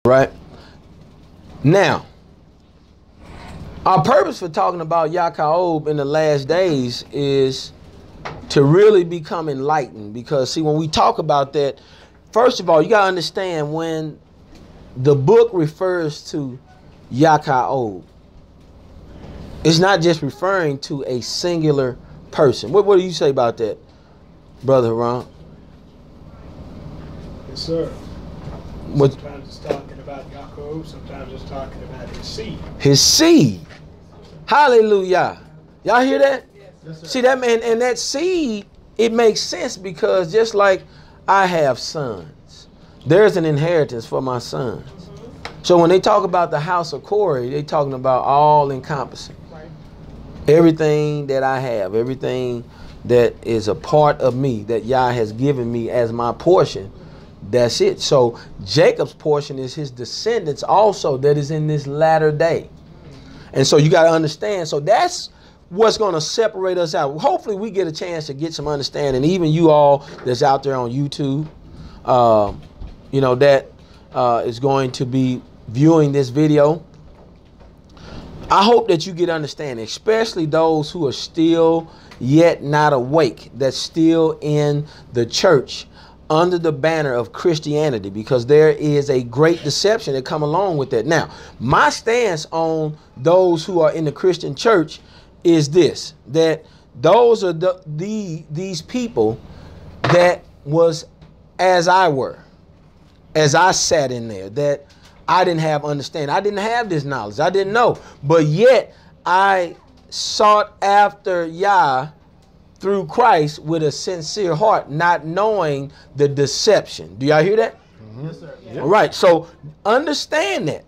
Right? Now, our purpose for talking about YHWH in the last days is to really become enlightened. Because, see, when we talk about that, first of all, you got to understand when the book refers to YHWH, it's not just referring to a singular person. What do you say about that, Brother Ron? Yes, sir. Sometimes it's talking about Yaakov, sometimes it's talking about his seed. His seed. Hallelujah. Y'all hear that? Yes, sir. See that, man, and that seed, it makes sense because just like I have sons, there's an inheritance for my sons. So when they talk about the house of Corey, they're talking about all encompassing. Right. Everything that I have, everything that is a part of me that Yah has given me as my portion, that's it. So Jacob's portion is his descendants also that is in this latter day. And so you got to understand. So that's what's going to separate us out. Hopefully we get a chance to get some understanding. Even you all that's out there on YouTube, you know, that is going to be viewing this video. I hope that you get understanding, especially those who are still yet not awake, that's still in the church under the banner of Christianity, because there is a great deception that come along with that. Now, my stance on those who are in the Christian church is this, that those are these people that was as I were, as I sat in there, that I didn't have understanding. I didn't have this knowledge. I didn't know. But yet I sought after Yah through Christ with a sincere heart, not knowing the deception. Do y'all hear that? Mm-hmm. Yes, sir. Yeah. All right. So understand that.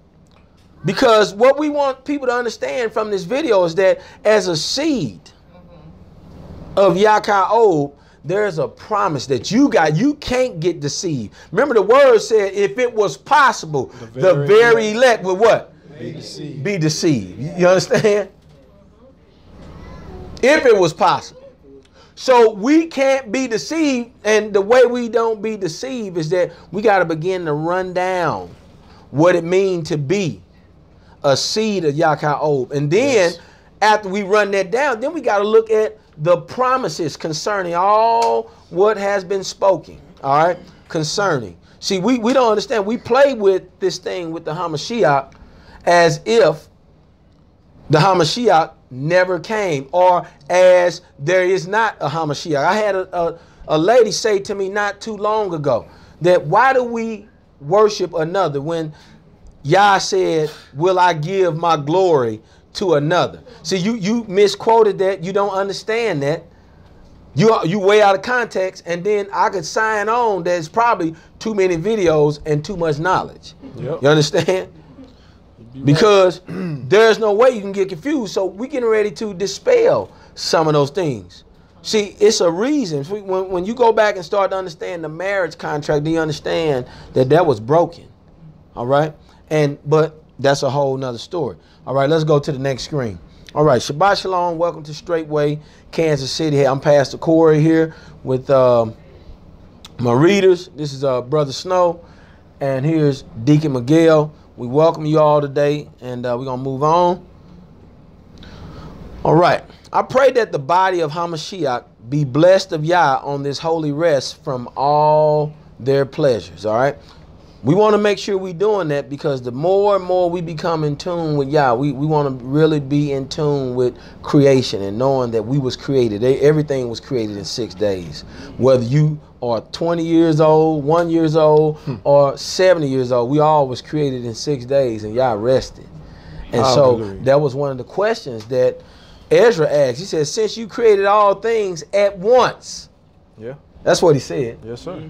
Because what we want people to understand from this video is that as a seed of YHWH, there's a promise that you can't get deceived. Remember the word said, if it was possible, the very elect would what? Be deceived. Be deceived. You understand? If it was possible. So we can't be deceived, and the way we don't be deceived is that we got to begin to run down what it means to be a seed of YHWH. And then after we run that down, then we got to look at the promises concerning all what has been spoken. All right, concerning. See, we don't understand. We play with this thing with the Hamashiach as if the Hamashiach never came, or as there is not a Hamashiach. I had a lady say to me not too long ago that why do we worship another when Yah said, will I give my glory to another? See, you misquoted that. You don't understand that. You way out of context, and then I could sign on there's probably too many videos and too much knowledge. Yep. You understand? Because there's no way you can get confused. So we're getting ready to dispel some of those things. See, it's a reason. When you go back and start to understand the marriage contract, do you understand that that was broken? All right? But that's a whole nother story. All right, let's go to the next screen. All right, Shabbat Shalom. Welcome to Straightway, Kansas City. Hey, I'm Pastor Corey here with my readers. This is Brother Snow, and here's Deacon Miguel. We welcome you all today, and we're going to move on. All right. I pray that the body of Hamashiach be blessed of Yah on this holy rest from all their pleasures. All right. We want to make sure we're doing that, because the more and more we become in tune with Yah, we want to really be in tune with creation and knowing that we was created. Everything was created in 6 days. Whether you are 20 years old, 1 year old, or 70 years old, we all was created in 6 days, and Yah rested. And so that was one of the questions that Ezra asked. He said, since you created all things at once. Yeah. That's what he said. Yes, sir.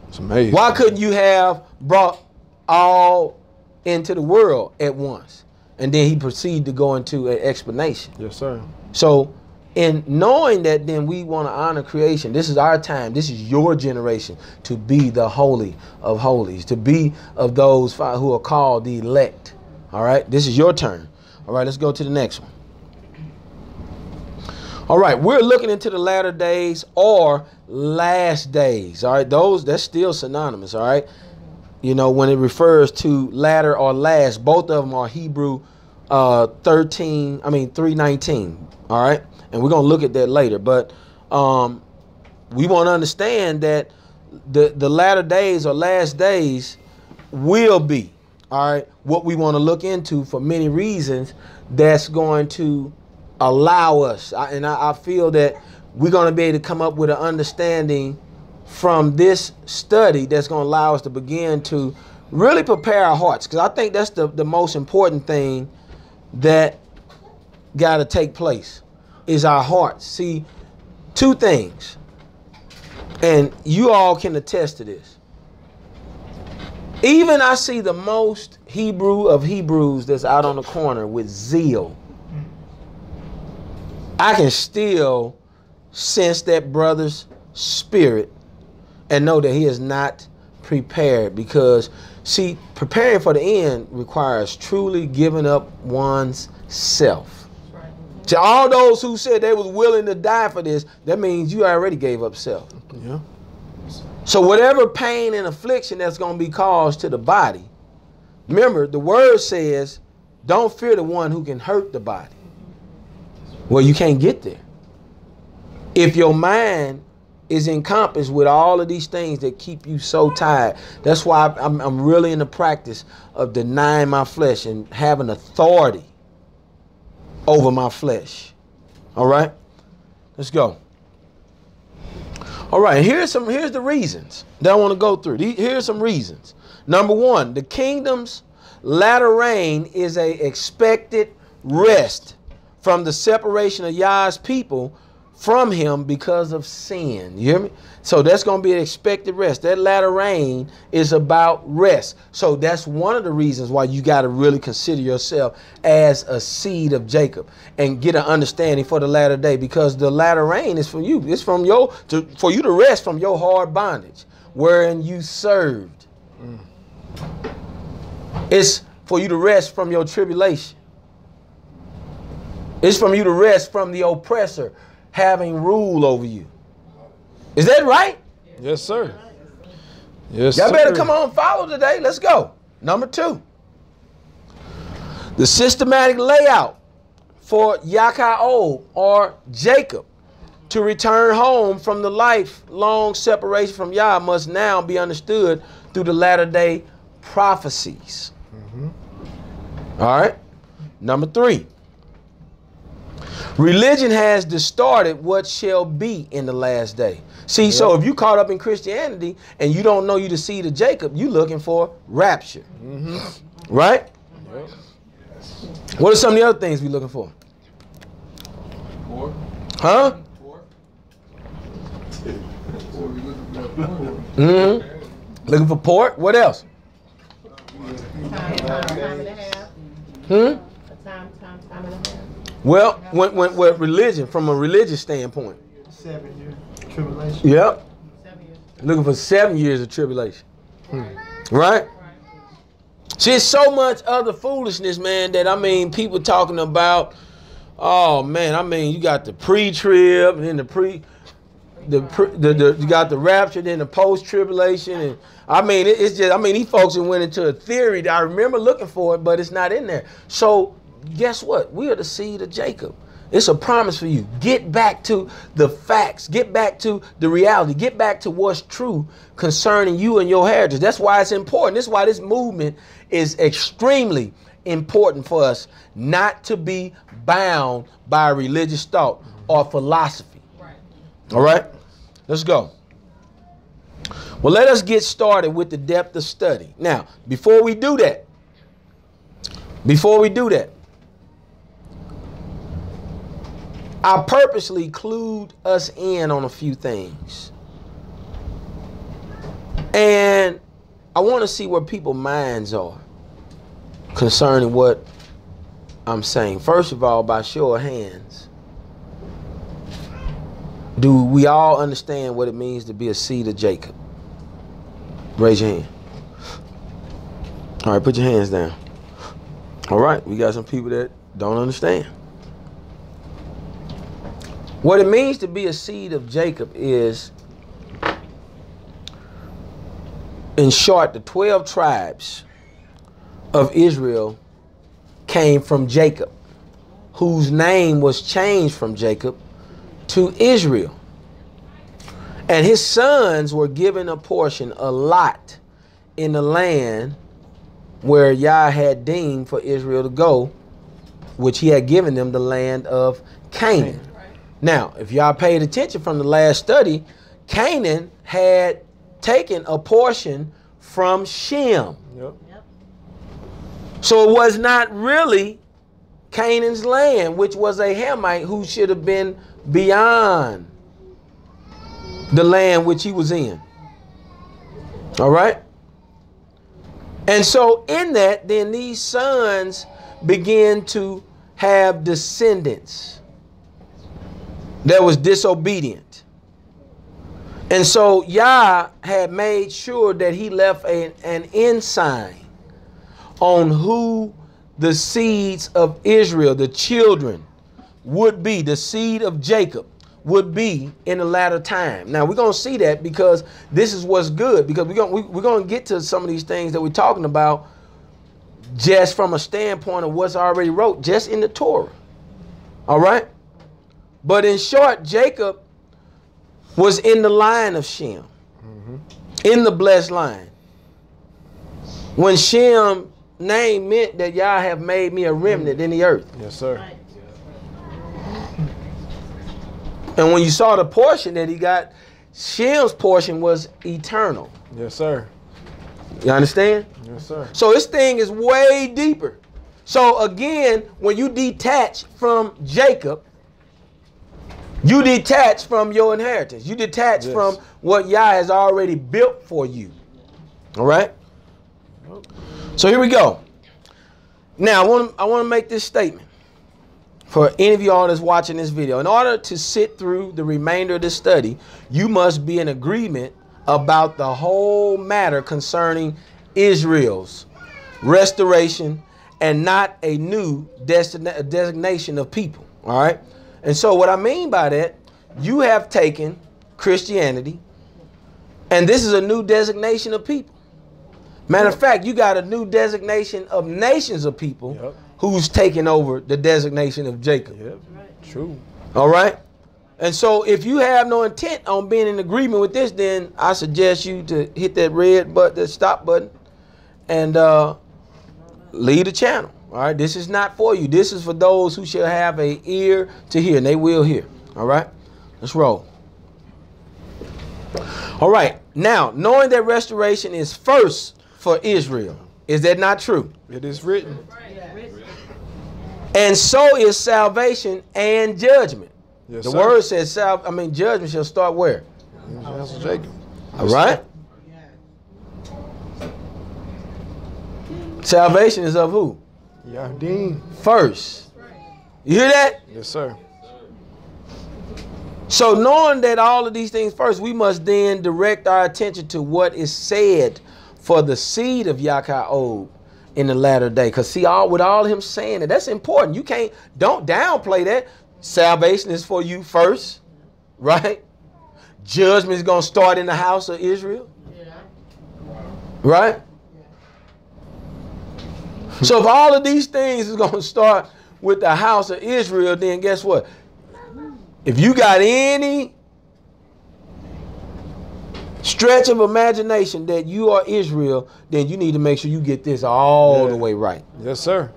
It's amazing. Why couldn't you have brought all into the world at once? And then he proceeded to go into an explanation. Yes, sir. So in knowing that, then we want to honor creation. This is our time. This is your generation to be the holy of holies, to be of those who are called the elect. All right. This is your turn. All right. Let's go to the next one. All right, we're looking into the latter days or last days. All right, that's still synonymous. All right, You know, when it refers to latter or last, both of them are Hebrew 3:19. All right. And we're going to look at that later. But we want to understand that the latter days or last days will be, all right, what we want to look into for many reasons that's going to allow us. I feel that we're going to be able to come up with an understanding from this study that's going to allow us to begin to really prepare our hearts. Because I think that's the most important thing that got to take place is our hearts. See, two things. And you all can attest to this. Even I see the most Hebrew of Hebrews that's out on the corner with zeal. I can still sense that brother's spirit and know that he is not prepared, because, see, preparing for the end requires truly giving up one's self. Right. To all those who said they was willing to die for this, that means you already gave up self. Yeah. So whatever pain and affliction that's going to be caused to the body, remember the word says, don't fear the one who can hurt the body. Well, you can't get there if your mind is encompassed with all of these things that keep you so tired. That's why I'm really in the practice of denying my flesh and having authority over my flesh. All right, let's go. All right, here's the reasons that I want to go through. Here's some reasons. Number one, the kingdom's latter reign is a expected rest from the separation of Yah's people from him because of sin. You hear me? So that's going to be an expected rest. That latter rain is about rest. So that's one of the reasons why you got to really consider yourself as a seed of Jacob and get an understanding for the latter day, because the latter rain is for you. It's from for you to rest from your hard bondage wherein you served. It's for you to rest from your tribulation. It's from you to rest from the oppressor having rule over you. Is that right? Yes, sir. Yes, y'all sir. better come on, follow today. Let's go. Number two, the systematic layout for Yaakov or Jacob to return home from the lifelong separation from Yah must now be understood through the latter day prophecies. All right. Number three, religion has distorted what shall be in the last day. See, yep. So if you caught up in Christianity and you don't know you the seed of Jacob, you looking for rapture. Right? Yep. What are some of the other things we looking for? Pork. Huh? Pork. Looking for pork. What else? Time and a half. A time and a half. Well, when religion, from a religious standpoint. 7 years tribulation. Yep. 7 years. Looking for 7 years of tribulation. Right? See, it's so much other foolishness, man, that, I mean, people talking about, oh, man, I mean, you got the pre-trib, and then you got the rapture, then the post-tribulation, and I mean, it's just, I mean, these folks went into a theory that I remember looking for it, but it's not in there. So guess what? We are the seed of Jacob. It's a promise for you. Get back to the facts. Get back to the reality. Get back to what's true concerning you and your heritage. That's why it's important. That's why this movement is extremely important for us, not to be bound by religious thought or philosophy. Right. All right? Let's go. Well, let us get started with the depth of study. Now, before we do that, I purposely clued us in on a few things. And I want to see where people's minds are concerning what I'm saying. First of all, by show of hands, do we all understand what it means to be a seed of Jacob? Raise your hand. All right, put your hands down. All right, we got some people that don't understand. What it means to be a seed of Jacob is in short, the 12 tribes of Israel came from Jacob, whose name was changed from Jacob to Israel. And his sons were given a portion, a lot, in the land where Yah had deemed for Israel to go, which he had given them the land of Canaan. Now, if y'all paid attention from the last study, Canaan had taken a portion from Shem. Yep. So it was not really Canaan's land, which was a Hamite who should have been beyond the land which he was in. All right? And so in that, then these sons began to have descendants that was disobedient. And so Yah had made sure that he left an ensign on who the seeds of Israel, the children, would be, the seed of Jacob would be in the latter time. Now we're going to see that because this is what's good, because we're going to get to some of these things that we're talking about just from a standpoint of what's already wrote just in the Torah. All right? But in short, Jacob was in the line of Shem, in the blessed line. When Shem name meant that Yah have made me a remnant in the earth. Yes, sir. And when you saw the portion that he got, Shem's portion was eternal. Yes, sir. You understand? Yes, sir. So this thing is way deeper. So again, when you detach from Jacob, you detach from your inheritance. You detach from what Yah has already built for you. All right? So here we go. Now, I want to make this statement for any of y'all that's watching this video. In order to sit through the remainder of this study, you must be in agreement about the whole matter concerning Israel's restoration and not a new designation of people. All right? And so what I mean by that, you have taken Christianity, and this is a new designation of people. Matter of fact, you got a new designation of nations of people who's taking over the designation of Jacob. Yep. True. All right? And so if you have no intent on being in agreement with this, then I suggest you to hit that red button, that stop button, and leave the channel. All right? This is not for you. This is for those who shall have an ear to hear, and they will hear. All right? Let's roll. All right. Now, knowing that restoration is first for Israel. Is that not true? It is written. And so is salvation and judgment. Yes, the sir. word says judgment shall start where? That's Jacob. All right? Salvation is of who? Yahdin. First. You hear that? Yes, sir. So knowing that all of these things first, we must then direct our attention to what is said for the seed of YHWH in the latter day. Because see, with all him saying that, that's important. You don't downplay that. Salvation is for you first, right? Judgment is going to start in the house of Israel, right? So if all of these things is going to start with the house of Israel, then guess what? If you got any stretch of imagination that you are Israel, then you need to make sure you get this all the way right. Yes, sir.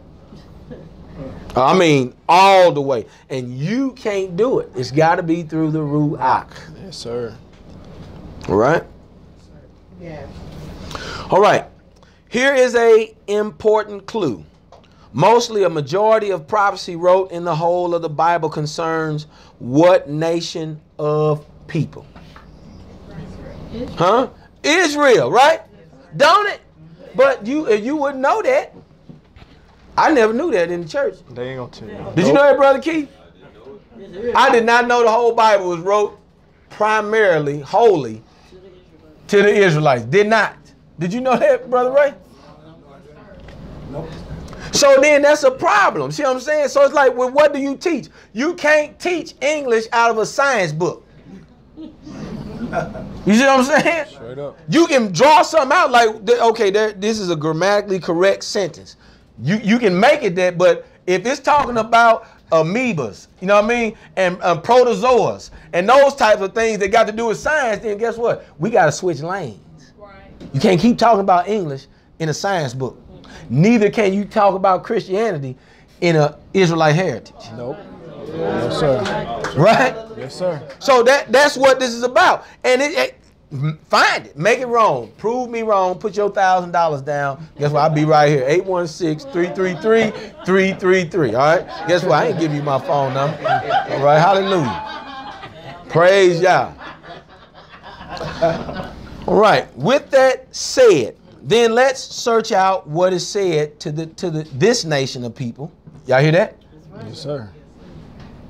I mean, all the way. And you can't do it. It's got to be through the Ruach. Yes, sir. All right? Yeah. All right. Here is a important clue. Mostly a majority of prophecy wrote in the whole of the Bible concerns what nation of people? Huh? Israel, right? Don't it? But if you wouldn't know that, I never knew that in the church. They ain't gonna tell you. Did you know that, Brother Keith? I did not know the whole Bible was wrote primarily, wholly to the Israelites. Did not. Did you know that, Brother Ray? Nope. So then that's a problem. See what I'm saying? So it's like, well, what do you teach? You can't teach English out of a science book. You see what I'm saying? Straight up. You can draw something out like, okay, this is a grammatically correct sentence. You can make it that, but if it's talking about amoebas, you know what I mean, and protozoas, and those types of things that got to do with science, then guess what? We got to switch lanes. Right. You can't keep talking about English in a science book. Neither can you talk about Christianity in an Israelite heritage. Nope. Yes, sir. Right? Yes, sir. So that's what this is about. And find it. Make it wrong. Prove me wrong. Put your $1,000 down. Guess what? I'll be right here. 816-333-333. All right? Guess what? I ain't give you my phone number. All right? Hallelujah. Praise Yah. All right. With that said, then let's search out what is said to this nation of people. Y'all hear that? Yes, sir.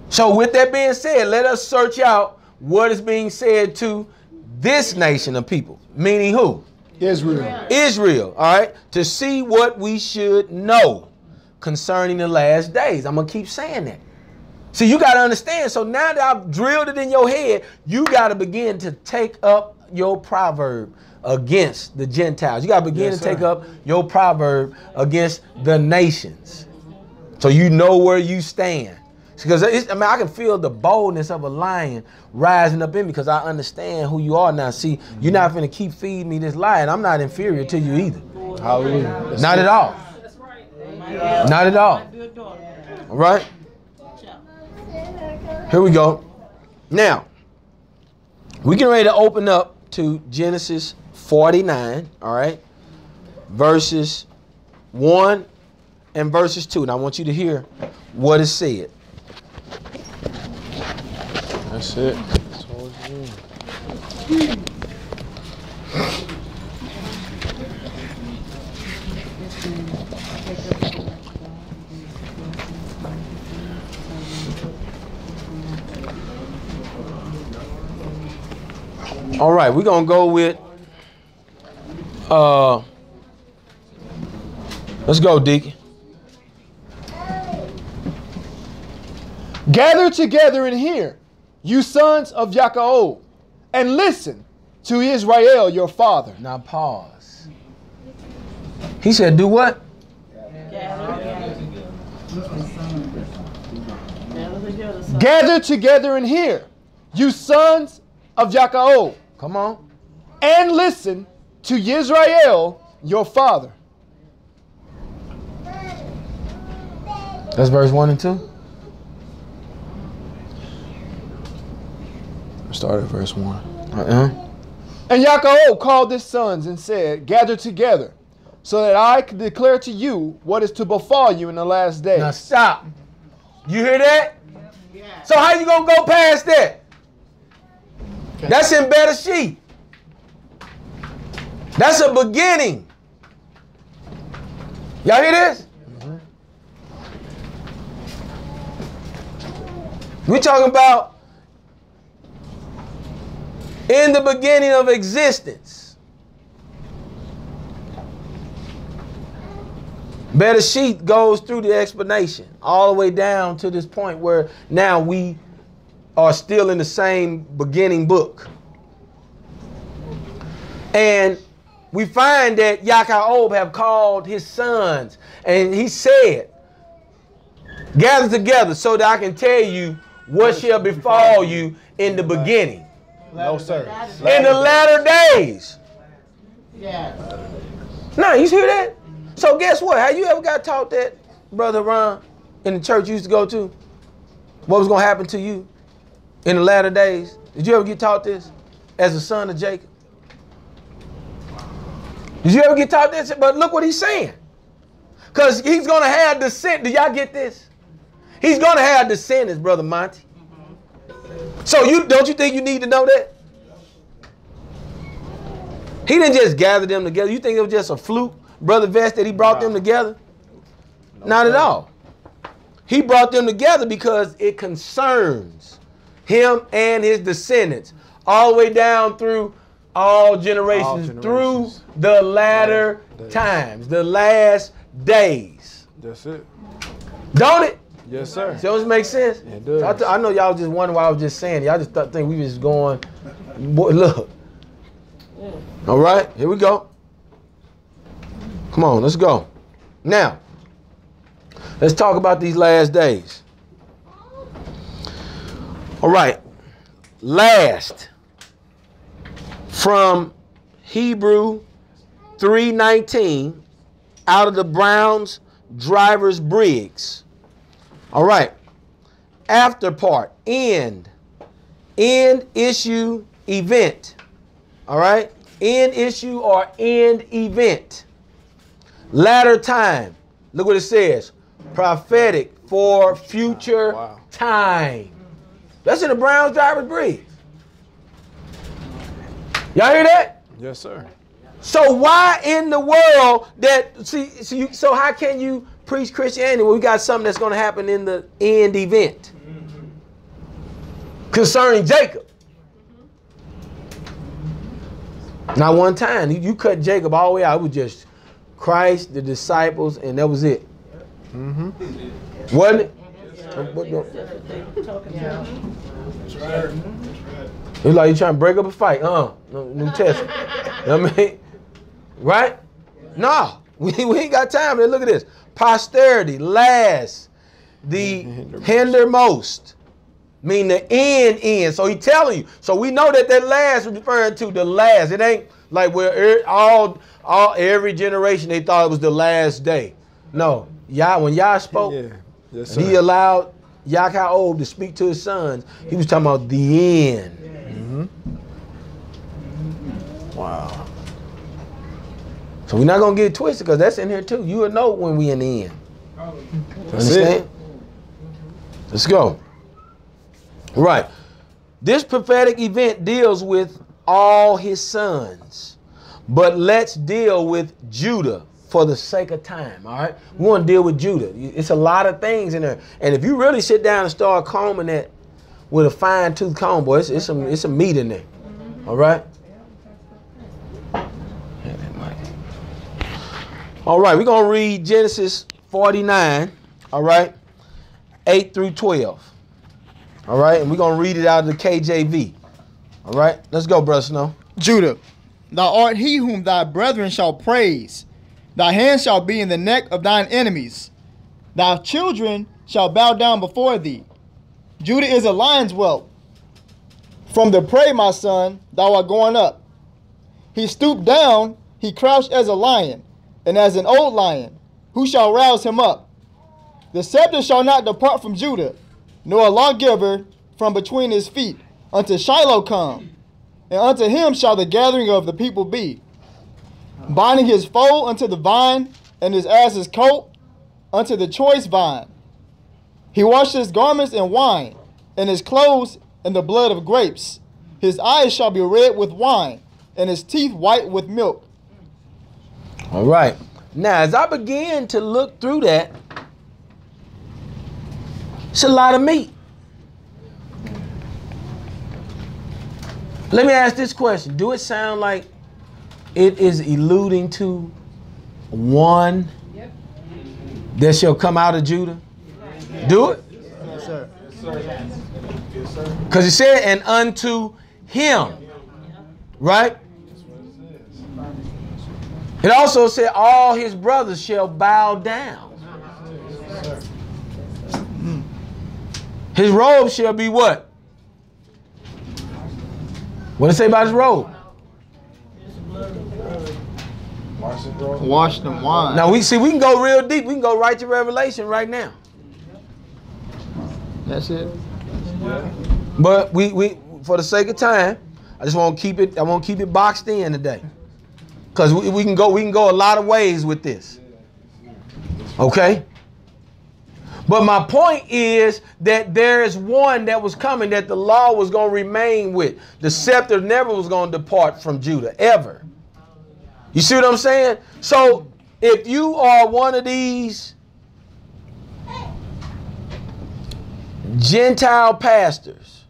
So with that being said, let us search out what is being said to this nation of people, meaning who? Israel. Israel, all right, to see what we should know concerning the last days. I'm going to keep saying that. See, you got to understand. So now that I've drilled it in your head, you got to begin to take up your proverb against the Gentiles. You got to begin to take up your proverb against the nations. So you know where you stand. Because I can feel the boldness of a lion rising up in me because I understand who you are now. See, you're not going to keep feeding me this lie, and I'm not inferior to you either. Hallelujah. Not at all. Not at all. All right? Here we go. Now, we're getting ready to open up to Genesis 49, all right? Verses 1 and verses 2. And I want you to hear what is said. That's it. That's all it's doing. All right, we're going to go with, let's go, Deacon. Gather together and hear, you sons of Yaakov, and listen to Israel your father. Now pause. He said, do what? Gather together and hear, you sons of Yaakov. Come on. And listen to Israel your father. That's verse 1 and 2. Start at verse 1. And Yaakov called his sons and said, gather together, so that I can declare to you what is to befall you in the last days. Now stop. You hear that? Yeah. So how you gonna go past that? Okay. That's in better sheet. That's a beginning. Y'all hear this? Mm-hmm. We're talking about in the beginning of existence. Better sheet goes through the explanation all the way down to this point where now we are still in the same beginning book. And we find that Yaakov have called his sons and he said, gather together so that I can tell you what shall befall you in the beginning. No, sir. In the latter days. Yeah. Now, you hear that? So guess what? Have you ever got taught that, Brother Ron, in the church you used to go to? What was going to happen to you in the latter days? Did you ever get taught this as a son of Jacob? Did you ever get taught this? But look what he's saying. Because he's going to have descent. Do y'all get this? He's going to have descendants, Brother Monty. So don't you think you need to know that? He didn't just gather them together. You think it was just a fluke, Brother Vest, that he brought them together? Not at all. He brought them together because it concerns him and his descendants all the way down through all generations. Through the latter times, the last days. That's it. Don't it? Yes, sir. Does it make sense? It does. I know y'all just wondering why I was just saying. Y'all just think we was going, boy, look, All right, here we go. Come on, let's go. Now, let's talk about these last days. All right, last from Hebrew 3:19 out of the Brown's Driver's Briggs. All right, after part, end issue event. All right, end issue or end event. Latter time. Look what it says. Prophetic for future time. That's in the Brown's Driver's Briggs. Y'all hear that? Yes, sir. So why in the world so how can you preach Christianity when we got something that's going to happen in the end event concerning Jacob? Not one time. You cut Jacob all the way out. It was just Christ, the disciples, and that was it. Mm-hmm. Wasn't it? That's right. It's like you trying to break up a fight. New Testament. You know what I mean? Right? No. We ain't got time. Look at this. Posterity, last, the hindermost. Mean the end. So he telling you. So we know that last was referring to the last. It ain't like where every generation they thought it was the last day. No. When Yah spoke, Yes, he allowed YHWH to speak to his sons. He was talking about the end. Mm-hmm. Wow. So we're not going to get it twisted because that's in here too. You will know when we in the end. Understand? Let's go. Right. This prophetic event deals with all his sons. But let's deal with Judah for the sake of time, all right? We want to deal with Judah. It's a lot of things in there. And if you really sit down and start combing that with a fine-tooth comb, boy, it's some meat in there, all right? All right, we're going to read Genesis 49, all right, 8 through 12. All right, and we're going to read it out of the KJV. All right, let's go, Brother Snow. Judah, thou art he whom thy brethren shall praise. Thy hand shall be in the neck of thine enemies. Thy children shall bow down before thee. Judah is a lion's whelp. From the prey, my son, thou art going up. He stooped down, he crouched as a lion, and as an old lion. Who shall rouse him up? The scepter shall not depart from Judah, nor a lawgiver from between his feet, until Shiloh come, and unto him shall the gathering of the people be. Binding his foal unto the vine, and his ass's coat unto the choice vine. He washed his garments in wine, and his clothes in the blood of grapes. His eyes shall be red with wine, and his teeth white with milk. All right. Now, as I begin to look through that, it's a lot of meat. Let me ask this question. Do it sound like it is alluding to one that shall come out of Judah? Do it? Yes, sir. Because it said, and unto him. Right? It also said, all his brothers shall bow down. His robe shall be what? What did it say about his robe? Washed in wine. Now we can go real deep. We can go right to Revelation right now. That's it. But we for the sake of time, I just want to keep it. I want to keep it boxed in today, because we can go a lot of ways with this. Okay. But my point is that there is one that was coming that the law was going to remain with. The scepter never was going to depart from Judah, ever. You see what I'm saying? So if you are one of these Gentile pastors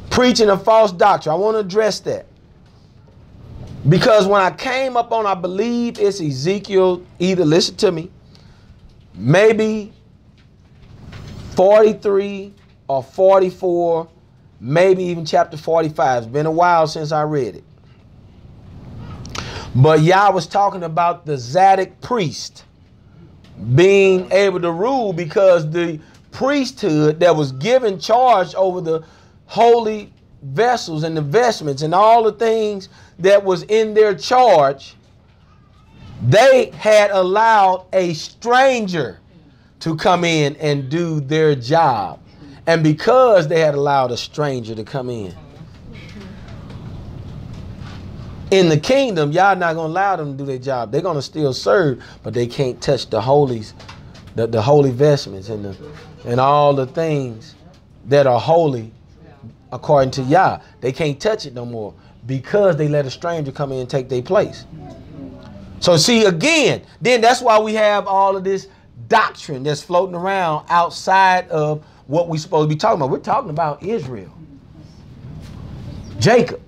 preaching a false doctrine, I want to address that. Because when I came up on, I believe it's Ezekiel, either, listen to me, maybe 43 or 44, maybe even chapter 45. It's been a while since I read it. But Yah was talking about the Zadok priest being able to rule, because the priesthood that was given charge over the holy vessels and the vestments and all the things that was in their charge, they had allowed a stranger to come in and do their job. And because they had allowed a stranger to come in the kingdom, y'all not going to allow them to do their job. They're going to still serve, but they can't touch the holies, the holy vestments and all the things that are holy according to Yah. They can't touch it no more because they let a stranger come in and take their place. So see, again, then that's why we have all of this doctrine that's floating around outside of what we're supposed to be talking about. We're talking about Israel, Jacob.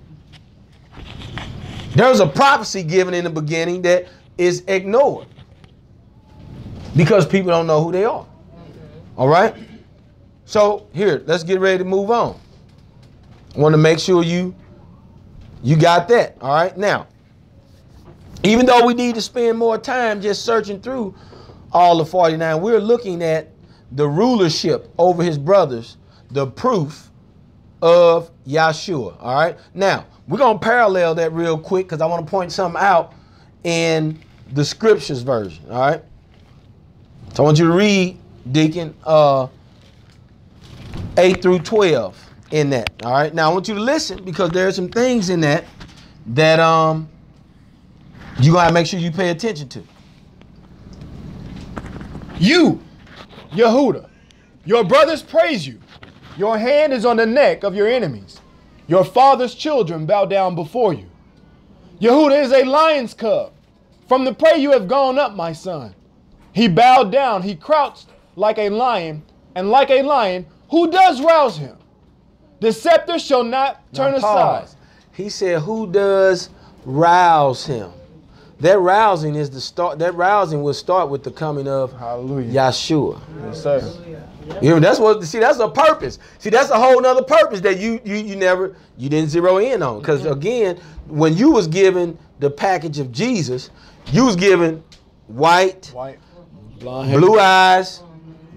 There's a prophecy given in the beginning that is ignored because people don't know who they are. All right? So here, let's get ready to move on. I want to make sure you got that. All right? Now, even though we need to spend more time just searching through all the 49, we're looking at the rulership over his brothers, the proof of Yahshua. All right? Now, we're going to parallel that real quick because I want to point something out in the scriptures version. All right? So I want you to read, Deacon, 8 through 12 in that. All right? Now, I want you to listen because there are some things in that you're going to make sure you pay attention to. You, Yehuda, your brothers praise you. Your hand is on the neck of your enemies. Your father's children bow down before you. Yehuda is a lion's cub. From the prey you have gone up, my son. He bowed down, he crouched like a lion, and like a lion, who does rouse him? The scepter shall not turn aside. He said, who does rouse him? That rousing is the start. That rousing will start with the coming of Hallelujah. Yahshua. Yes, sir. You know, that's what. See, that's a purpose. See, that's a whole nother purpose that you didn't zero in on. Because again, when you was given the package of Jesus, you was given white, blonde hair, blue eyes,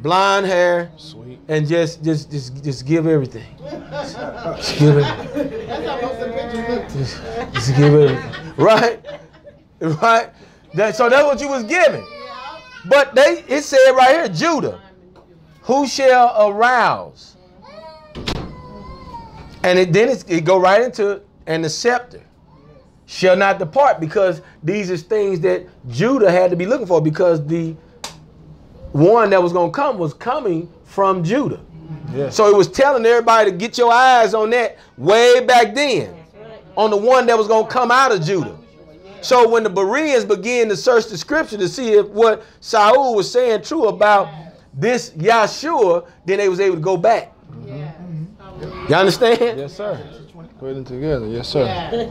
blonde hair, sweet, and just give everything. Just give it. Just give it. Right. Right? So that's what you was given. But it said right here, Judah, who shall arouse? And then it go right into, and the scepter shall not depart, because these is things that Judah had to be looking for, because the one that was going to come was coming from Judah. Yeah. So it was telling everybody to get your eyes on that way back then, on the one that was going to come out of Judah. So when the Bereans began to search the scripture to see if what Saul was saying true about this Yahshua, then they was able to go back. Yeah. You understand? Yes, sir. Put them together. Yes, sir. Yeah.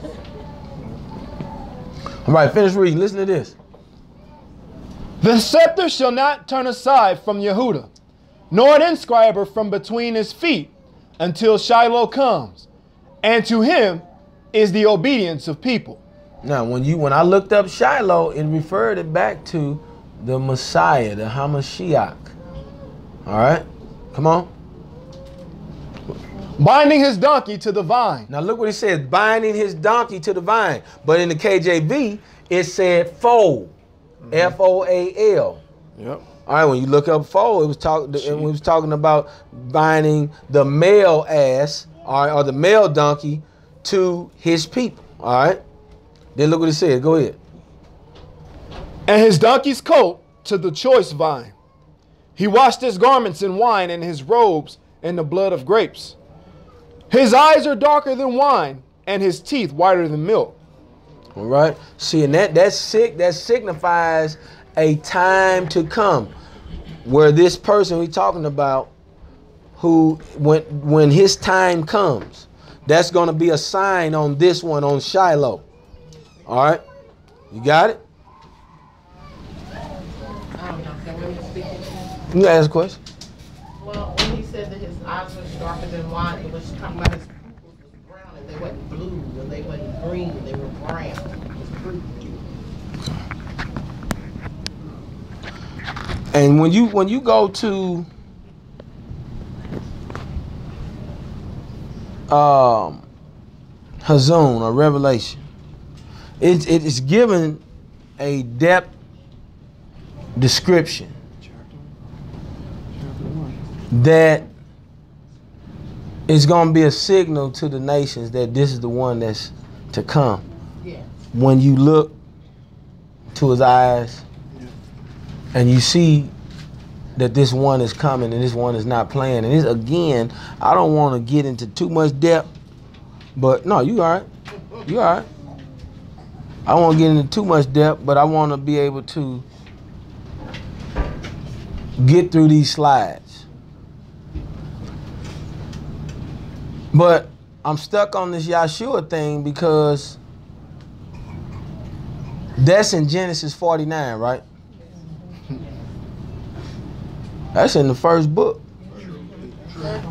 All right, finish reading. Listen to this. The scepter shall not turn aside from Yehuda, nor an inscriber from between his feet, until Shiloh comes, and to him is the obedience of people. Now, when I looked up Shiloh, it referred it back to the Messiah, the Hamashiach. All right, come on. Binding his donkey to the vine. Now look what it says, binding his donkey to the vine. But in the KJV, it said foal, F-O-A-L. Yep. All right, when you look up foal, it was talking about binding the male ass or the male donkey to his people. All right. Then look what it said. Go ahead. And his donkey's coat to the choice vine. He washed his garments in wine and his robes in the blood of grapes. His eyes are darker than wine and his teeth whiter than milk. All right. See, and that signifies a time to come where this person we talking about, who when his time comes, that's going to be a sign on this one, on Shiloh. All right, you got it? I don't know. Can we speak to him? You ask a question. Well, when he said that his eyes were darker than wine, it was talking about his pupils was brown, and they wasn't blue, and they wasn't green, they were brown. His And when you go to Hazon or Revelation, it is given a depth description that is going to be a signal to the nations that this is the one that's to come. Yeah. When you look to his eyes and you see that this one is coming and this one is not playing. And this, again, I don't want to get into too much depth, but no, you all right. You all right. I don't want to get into too much depth, but I want to be able to get through these slides. But I'm stuck on this Yahshua thing because that's in Genesis 49, right? That's in the first book.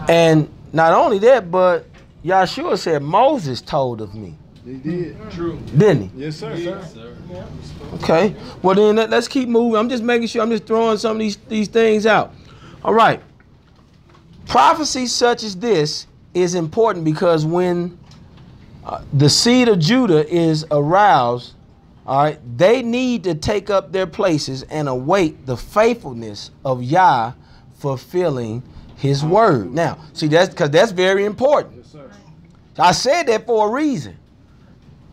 And not only that, but Yahshua said Moses told of me. He did. True. Didn't he? Yes, sir. Yes, sir. Okay. Well, then let's keep moving. I'm just making sure. I'm just throwing some of these things out. All right. Prophecy such as this is important because when the seed of Judah is aroused, all right, they need to take up their places and await the faithfulness of Yah fulfilling his word. Now, see, that's because that's very important. Yes, sir. I said that for a reason.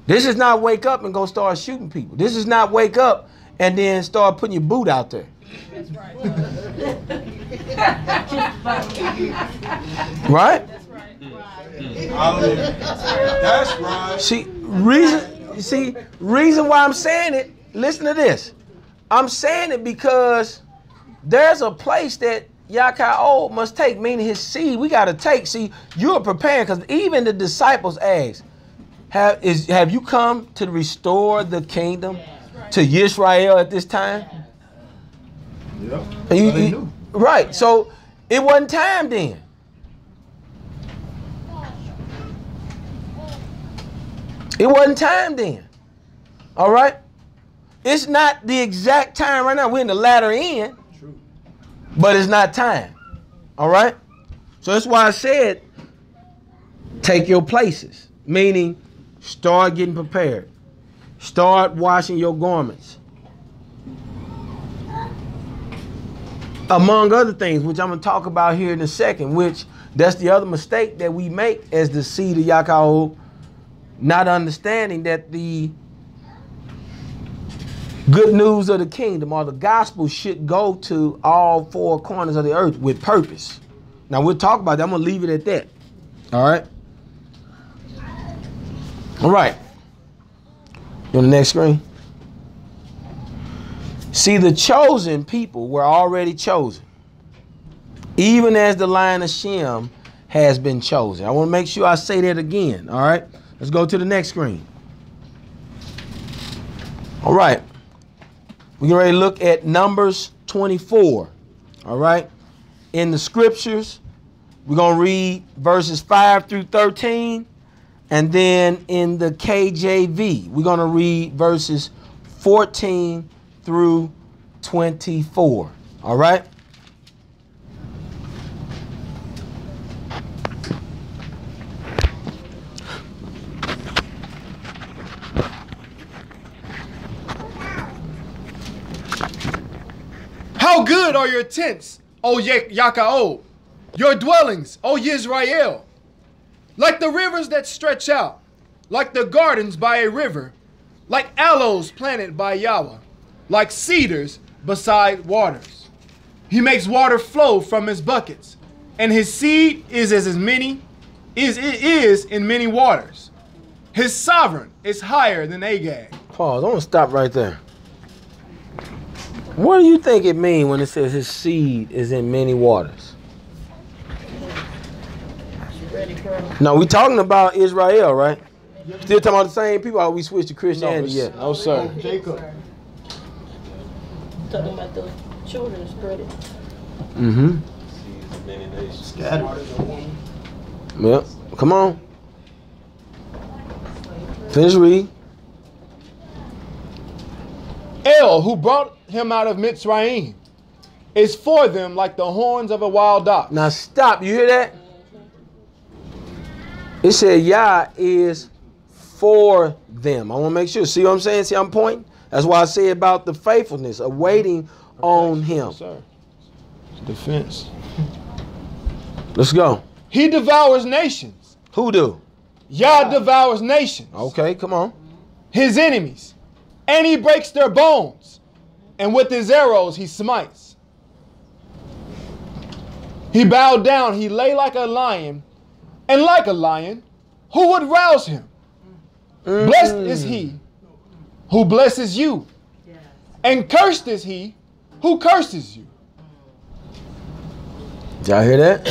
This is not wake up and go start shooting people. This is not wake up and then start putting your boot out there. That's right. Right? That's right. That's right. See, reason why I'm saying it, listen to this. I'm saying it because there's a place that YHWH must take, meaning his seed. We got to take. See, you're preparing because even the disciples asked, have you come to restore the kingdom to Israel at this time? Yep. Right. So it wasn't time then. It wasn't time then. All right? It's not the exact time right now. We're in the latter end. True. But it's not time. All right? So that's why I said take your places. Meaning start getting prepared. Start washing your garments. Among other things, which I'm going to talk about here in a second, which that's the other mistake that we make as the seed of YHWH, not understanding that the good news of the kingdom or the gospel should go to all four corners of the earth with purpose. Now we'll talk about that. I'm going to leave it at that. All right. All right. You on the next screen? See, the chosen people were already chosen, even as the line of Shem has been chosen. I want to make sure I say that again. All right. Let's go to the next screen. All right. We're getting ready to look at Numbers 24. All right. In the scriptures, we're going to read verses 5 through 13. And then in the KJV, we're going to read verses 14 through 24. All right. How good are your tents, O YHWH, your dwellings, O Yisrael, like the rivers that stretch out, like the gardens by a river, like aloes planted by Yahweh, like cedars beside waters. He makes water flow from his buckets, and his seed is in many waters. His sovereign is higher than Agag. Pause. I want to stop right there. What do you think it means when it says his seed is in many waters? No, we talking about Israel, right? Still talking about the same people, or we switched to Christianity yet? No, sir. Jacob. Talking about the children spread it. Mm-hmm. Scattered. Yep. Come on. Finish read. El, who brought him out of Mitzrayim, is for them like the horns of a wild ox. Now stop. You hear that? It said Yah is for them. I want to make sure. See what I'm saying? See, I'm pointing. That's why I say about the faithfulness of waiting on him. Yes, sir. Defense. Let's go. He devours nations. Who do? Yah devours nations. Okay, come on. His enemies. And he breaks their bones. And with his arrows he smites. He bowed down. He lay like a lion. And like a lion, who would rouse him? Blessed is he who blesses you. And cursed is he who curses you. Did y'all hear that?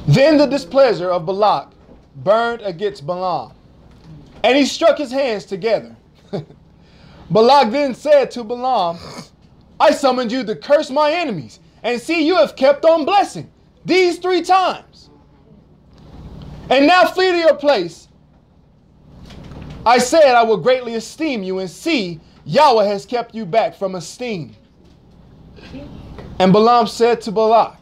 Then the displeasure of Balak burned against Balaam, and he struck his hands together. Balak then said to Balaam, I summoned you to curse my enemies, and see, you have kept on blessing these 3 times. And now flee to your place. I said I will greatly esteem you, and see, Yahweh has kept you back from esteem. And Balaam said to Balak,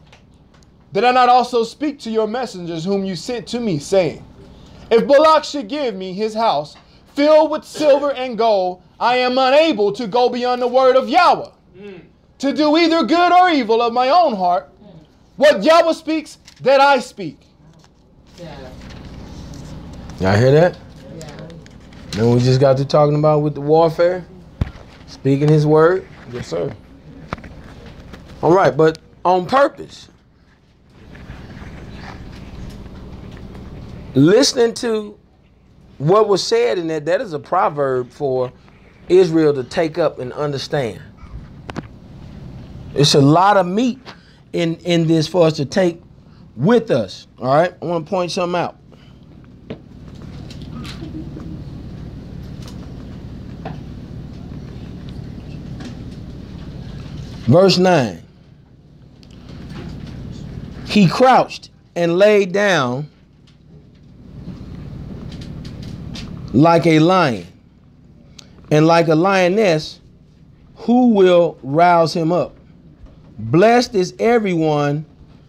did I not also speak to your messengers whom you sent to me, saying, if Balak should give me his house filled with silver and gold, I am unable to go beyond the word of Yahweh, to do either good or evil of my own heart. What Yahweh speaks, that I speak. Y'all hear that? Then we just got to talking about with the warfare, speaking his word. Yes, sir. All right, but on purpose. Listening to what was said in that is a proverb for Israel to take up and understand. It's a lot of meat in this for us to take with us. All right, I want to point something out. Verse 9. He crouched and laid down like a lion, and like a lioness, who will rouse him up? Blessed is everyone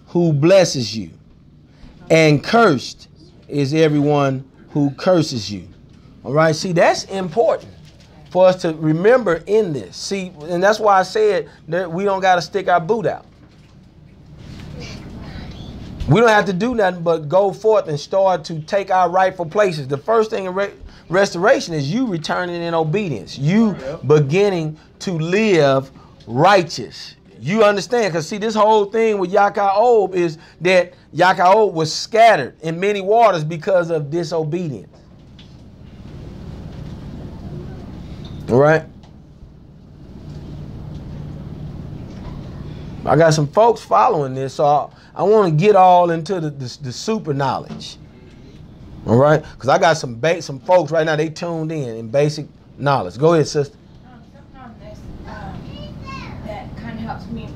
who blesses you, and cursed is everyone who curses you. All right, see, that's important for us to remember in this. See, and that's why I said that we don't got to stick our boot out. We don't have to do nothing but go forth and start to take our rightful places. The first thing in restoration is you returning in obedience. You beginning to live righteous. You understand? Because see, this whole thing with YHWH is that YHWH was scattered in many waters because of disobedience. All right? I got some folks following this, so I want to get all into the super knowledge. All right? Because I got some folks right now, they tuned in basic knowledge. Go ahead, sister. Something on this that kind of helps me.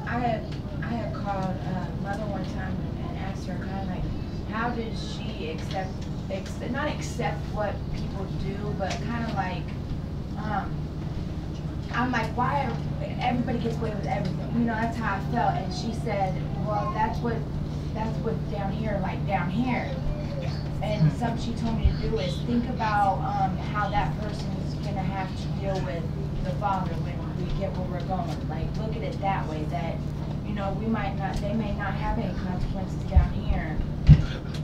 I had called Mother one time and asked her kind of like, how did she not accept what people do, but kind of like, I'm like, why everybody gets away with everything? You know, that's how I felt. And she said, well, that's what down here, like down here. And something she told me to do is think about how that person is going to have to deal with the Father when we get where we're going. Like, look at it that way, that, you know, they may not have any consequences down here,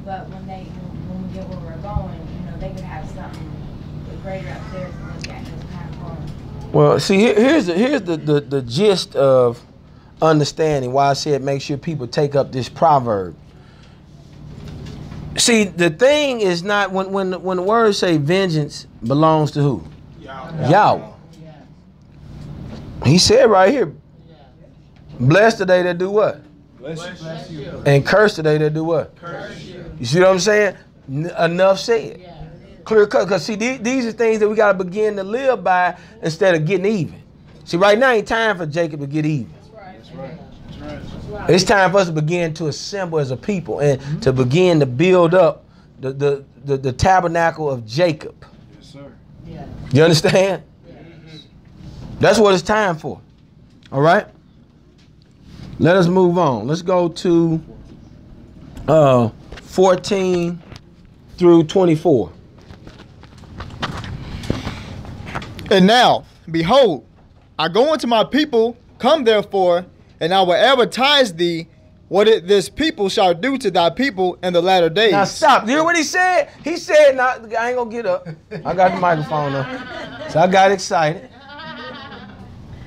but when we get where we're going, you know, they could have something greater up there to look at. It's kind of fun. Well, see, here's the gist of understanding why I said make sure people take up this proverb. See, the thing is not when the words say vengeance belongs to who? Yahweh. He said right here, blessed today that do what? Bless you. And cursed today that do what? Curse you. You see what I'm saying? Enough said. Clear cut. Because see, these are things that we got to begin to live by instead of getting even. See, right now ain't time for Jacob to get even. That's right. That's right. It's time for us to begin to assemble as a people and to begin to build up the tabernacle of Jacob. Yes, sir. You understand? That's what it's time for. All right. Let us move on. Let's go to 14 through 24. And now, behold, I go unto my people, come therefore, and I will advertise thee what this people shall do to thy people in the latter days. Now stop. You hear what he said? He said, "Now I ain't gonna get up. I got the microphone up, so I got excited.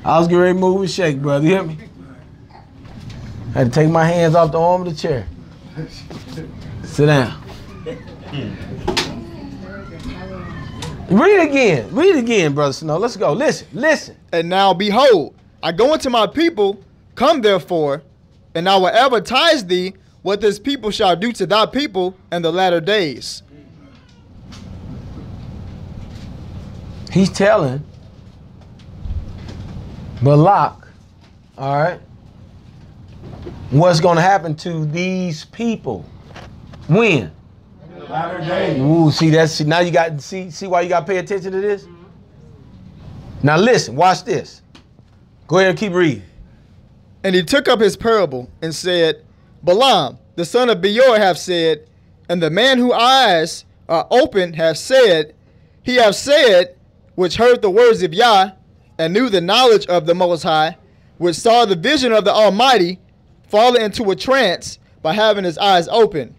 I was getting ready to move and shake, brother. You hear me? I had to take my hands off the arm of the chair. Sit down. Read it again. Read it again, Brother Snow. Let's go. Listen. Listen. And now, behold, I go unto my people, come therefore, and I will advertise thee what this people shall do to thy people in the latter days. He's telling Balak, all right, what's going to happen to these people. When? Latter days. Ooh, see now you got see why you got to pay attention to this? Now listen, watch this. Go ahead and keep reading. And he took up his parable and said, Balaam, the son of Beor, hath said, and the man whose eyes are open hath said, he hath said, which heard the words of Yah, and knew the knowledge of the Most High, which saw the vision of the Almighty, falling into a trance by having his eyes open.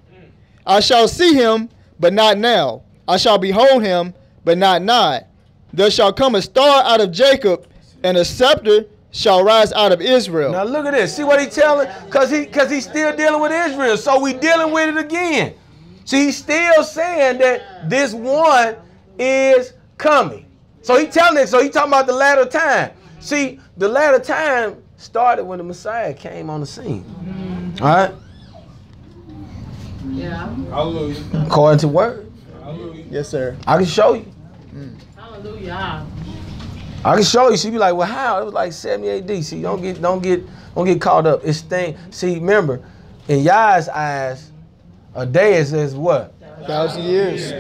I shall see him, but not now. I shall behold him, but not nigh. There shall come a star out of Jacob, and a scepter shall rise out of Israel. Now look at this. See what he's telling? Because he's still dealing with Israel. So we dealing with it again. See, he's still saying that this one is coming. So he's telling it. So he's talking about the latter time. See, the latter time started when the Messiah came on the scene. All right? Yeah. Hallelujah. According to word. Hallelujah. Yes, sir. I can show you. Hallelujah. I can show you. She'd be like, well, how? It was like 70 AD. See, don't get caught up. It's thing. See, remember, in Yah's eyes, a day is as what? 1,000 years.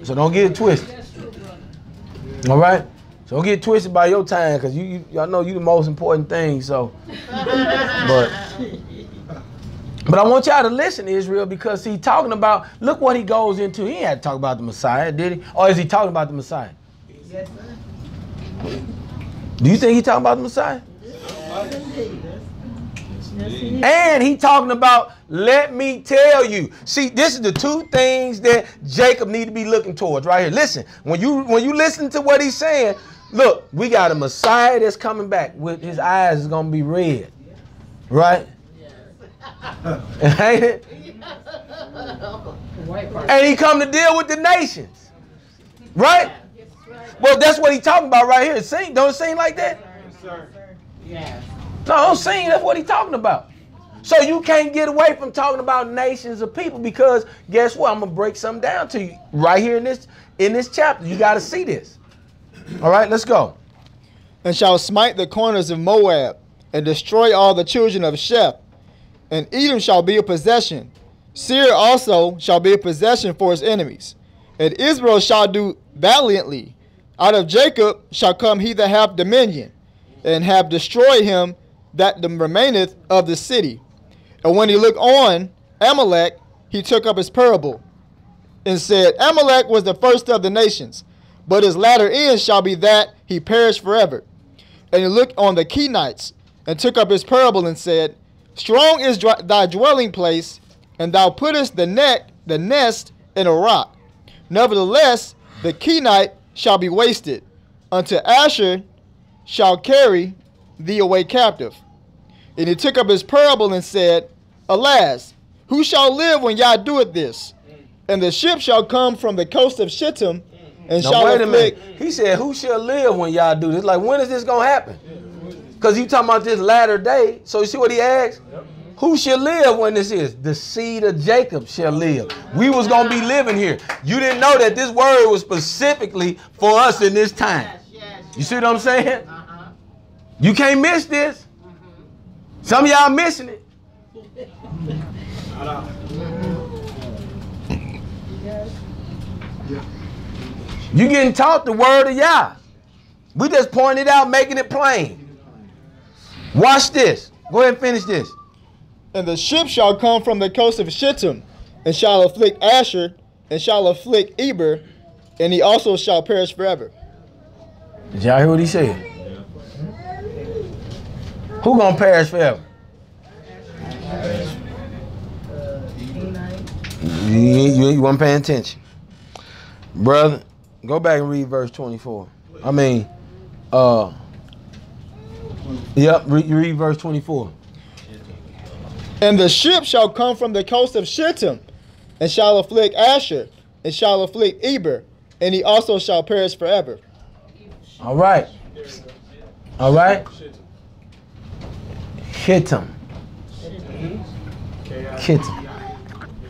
So don't get it twisted. All right? So don't get twisted by your time, because y'all know you the most important thing. So, but I want y'all to listen, Israel, because he's talking about, look what he goes into. He ain't had to talk about the Messiah, did he? Or is he talking about the Messiah? Yes, sir. Do you think he's talking about the Messiah? And he talking about, let me tell you. See, this is the two things that Jacob need to be looking towards right here. Listen, when you listen to what he's saying, look, we got a Messiah that's coming back with his eyes is going to be red. Right? Ain't it? And he come to deal with the nations. Right? Well, that's what he's talking about right here. Don't it seem like that? Yes, sir. Yes. No, don't sing. That's what he's talking about. So you can't get away from talking about nations of people, because guess what? I'm gonna break something down to you right here in this chapter. You got to see this. All right, let's go. And shall smite the corners of Moab, and destroy all the children of Sheph. And Edom shall be a possession. Seir also shall be a possession for his enemies. And Israel shall do valiantly. Out of Jacob shall come he that hath dominion, and have destroyed him that remaineth of the city. And when he looked on Amalek, he took up his parable, and said, Amalek was the first of the nations, but his latter end shall be that he perish forever. And he looked on the Kenites, and took up his parable, and said, Strong is thy dwelling place, and thou puttest the nest in a rock. Nevertheless, the Kenite shall be wasted, unto Asher shall carry thee away captive. And he took up his parable and said, Alas, who shall live when Yah doeth this? And the ship shall come from the coast of Shittim, and Now, shall wait a afflict. minute. He said, who shall live when y'all do this? Like, when is this going to happen? Because you talking about this latter day. So you see what he asked? Who shall live when this is? The seed of Jacob shall live. We was going to be living here. You didn't know that this word was specifically for us in this time. You see what I'm saying? You can't miss this. Some of y'all missing it. You getting taught the word of Yah. We just pointed out, making it plain. Watch this. Go ahead and finish this. And the ship shall come from the coast of Shittim, and shall afflict Asher, and shall afflict Eber, and he also shall perish forever. Did y'all hear what he said? Who gonna perish forever? You weren't paying attention. Brother, go back and read verse 24. I mean, yep, read verse 24. And the ship shall come from the coast of Shittim, and shall afflict Asher, and shall afflict Eber, and he also shall perish forever. All right. All right. Shittim. Shittim.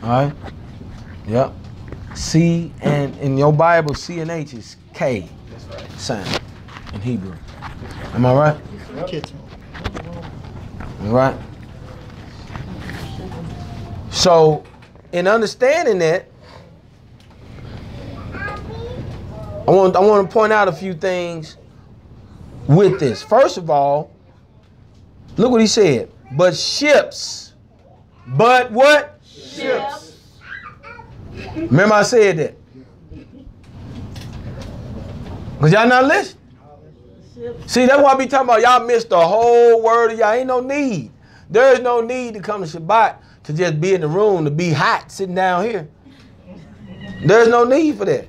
All right. Yep. C and in your Bible, C and H is K sound in Hebrew. Am I right? All right. So, in understanding that, I want to point out a few things with this. First of all, look what he said. But ships. But what? Ships. Remember I said that. Because y'all not listening. See, that's why I be talking about y'all missed the whole word of y'all. Ain't no need. There is no need to come to Shabbat to just be in the room, to be hot sitting down here. There's no need for that.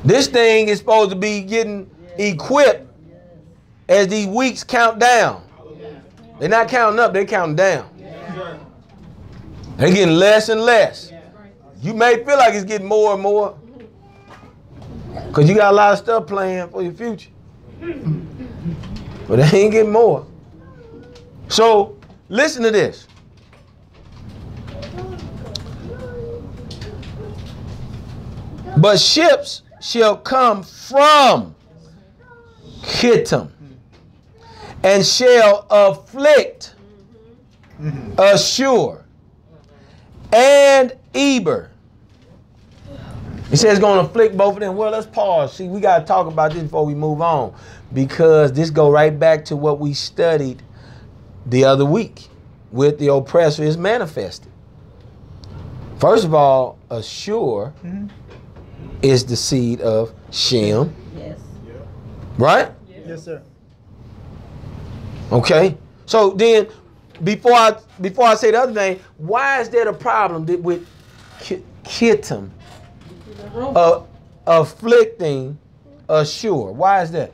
This thing is supposed to be getting equipped as these weeks count down. They're not counting up, they're counting down. They're getting less and less. You may feel like it's getting more and more because you got a lot of stuff planned for your future. But they ain't getting more. So, listen to this. But ships shall come from Shittim and shall afflict Ashur and Eber. He says it's going to afflict both of them. Well, let's pause. See, we got to talk about this before we move on, because this go right back to what we studied the other week with the oppressor is manifested. First of all, Ashur is the seed of Shem. Yes. Right? Yes, sir. Okay. So then, before I say the other thing, why is there a problem with Shittim afflicting Ashur? Why is that?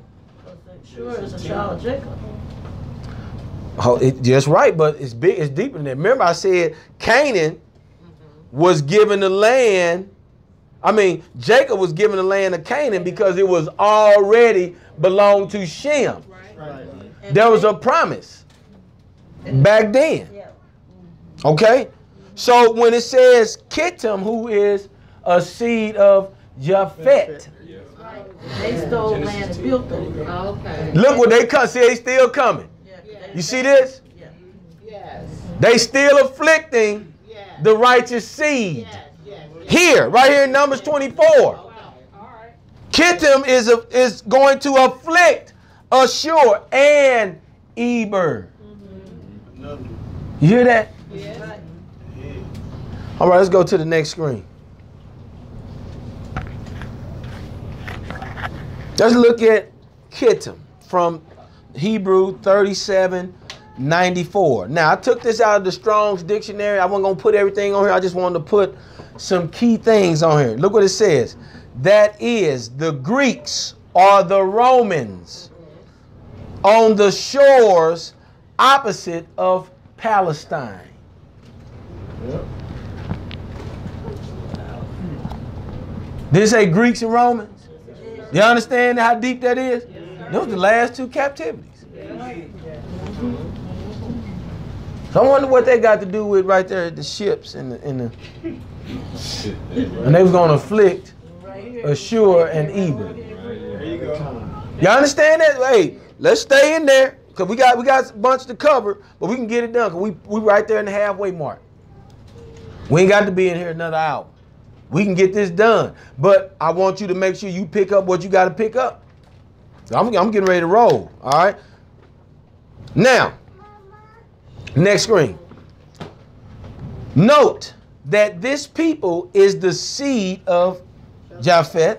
Sure, it's a child of Jacob. Oh, just right, but it's big. It's deeper than that. Remember, I said Canaan was given the land. I mean, Jacob was given the land of Canaan because it was already belonged to Shem. Right. There was a promise back then. Okay? So when it says Kittim, who is a seed of Japhet. They stole land and built them. Okay. Look what they come. See, they still coming. You see this? Yes. They still afflicting the righteous seed. Here, right here in Numbers 24. Kittim is going to afflict Ashur and Eber. You hear that? All right, let's go to the next screen. Let's look at Kittim from Hebrew 3794. Now, I took this out of the Strong's Dictionary. I wasn't going to put everything on here. I just wanted to put some key things on here. Look what it says. That is, the Greeks or the Romans on the shores opposite of Palestine. Did it say Greeks and Romans? You understand how deep that is? Those are the last two captivities. So I wonder what they got to do with right there the ships and they was going to afflict Ashur and Eber. You understand that? Hey, let's stay in there because we got a bunch to cover, but we can get it done because we right there in the halfway mark. We ain't got to be in here another hour. We can get this done, but I want you to make sure you pick up what you got to pick up. I'm getting ready to roll. All right. Now, next screen. Note that this people is the seed of Japheth,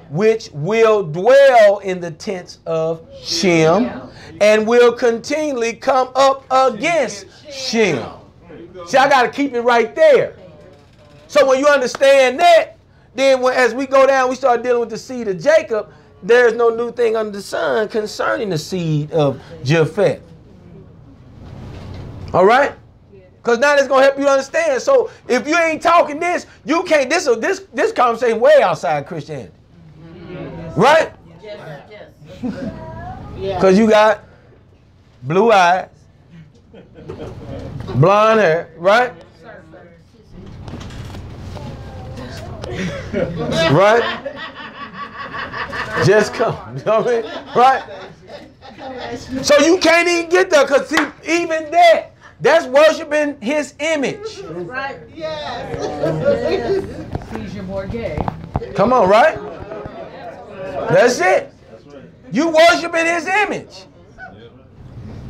which will dwell in the tents of Shem and will continually come up against Shem. See, I got to keep it right there. So when you understand that, then as we go down, we start dealing with the seed of Jacob. There's no new thing under the sun concerning the seed of Japheth. All right? Because now it's going to help you understand. So if you ain't talking this, you can't, this conversation way outside Christianity. Right? Yes. Because you got blue eyes, blonde hair, right? Right? Just come. You know what I mean? Right? So you can't even get there because see, even that's worshiping his image. Right. Yes. Sees you're more gay. Come on, right? That's it. You worshiping his image.